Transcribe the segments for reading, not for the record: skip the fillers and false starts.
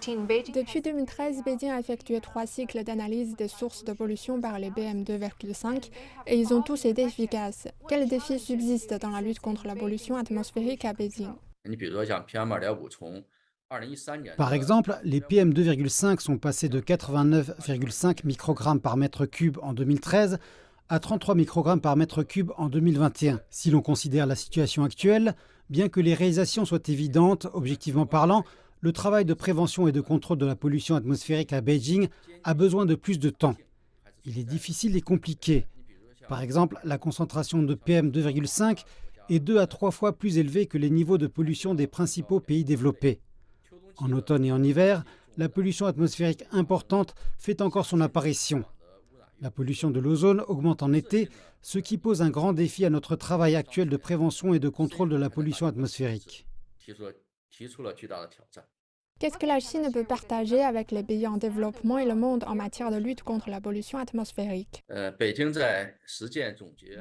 Depuis 2013, Beijing a effectué 3 cycles d'analyse des sources de pollution par les PM2,5 et ils ont tous été efficaces. Quels défis subsistent dans la lutte contre la pollution atmosphérique à Beijing? Par exemple, les PM2,5 sont passés de 89,5 microgrammes par mètre cube en 2013 à 33 microgrammes par mètre cube en 2021. Si l'on considère la situation actuelle, bien que les réalisations soient évidentes, objectivement parlant, le travail de prévention et de contrôle de la pollution atmosphérique à Beijing a besoin de plus de temps. Il est difficile et compliqué. Par exemple, la concentration de PM2,5 est 2 à 3 fois plus élevée que les niveaux de pollution des principaux pays développés. En automne et en hiver, la pollution atmosphérique importante fait encore son apparition. La pollution de l'ozone augmente en été, ce qui pose un grand défi à notre travail actuel de prévention et de contrôle de la pollution atmosphérique. Qu'est-ce que la Chine peut partager avec les pays en développement et le monde en matière de lutte contre la pollution atmosphérique?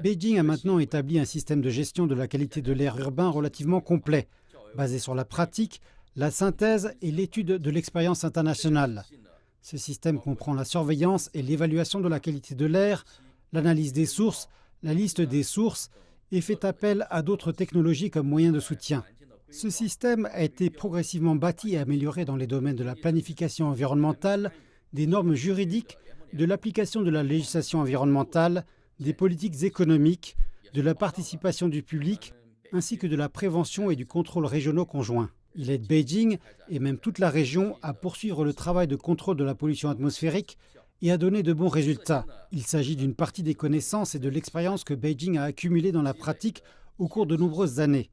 Beijing a maintenant établi un système de gestion de la qualité de l'air urbain relativement complet, basé sur la pratique, la synthèse et l'étude de l'expérience internationale. Ce système comprend la surveillance et l'évaluation de la qualité de l'air, l'analyse des sources, la liste des sources et fait appel à d'autres technologies comme moyen de soutien. Ce système a été progressivement bâti et amélioré dans les domaines de la planification environnementale, des normes juridiques, de l'application de la législation environnementale, des politiques économiques, de la participation du public, ainsi que de la prévention et du contrôle régionaux conjoints. Il aide Beijing, et même toute la région, à poursuivre le travail de contrôle de la pollution atmosphérique et à donner de bons résultats. Il s'agit d'une partie des connaissances et de l'expérience que Beijing a accumulées dans la pratique au cours de nombreuses années.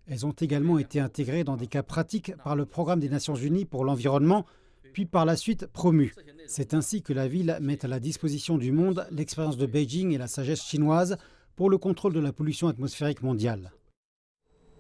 Elles ont également été intégrées dans des cas pratiques par le Programme des Nations Unies pour l'environnement, puis par la suite promues. C'est ainsi que la ville met à la disposition du monde l'expérience de Beijing et la sagesse chinoise pour le contrôle de la pollution atmosphérique mondiale.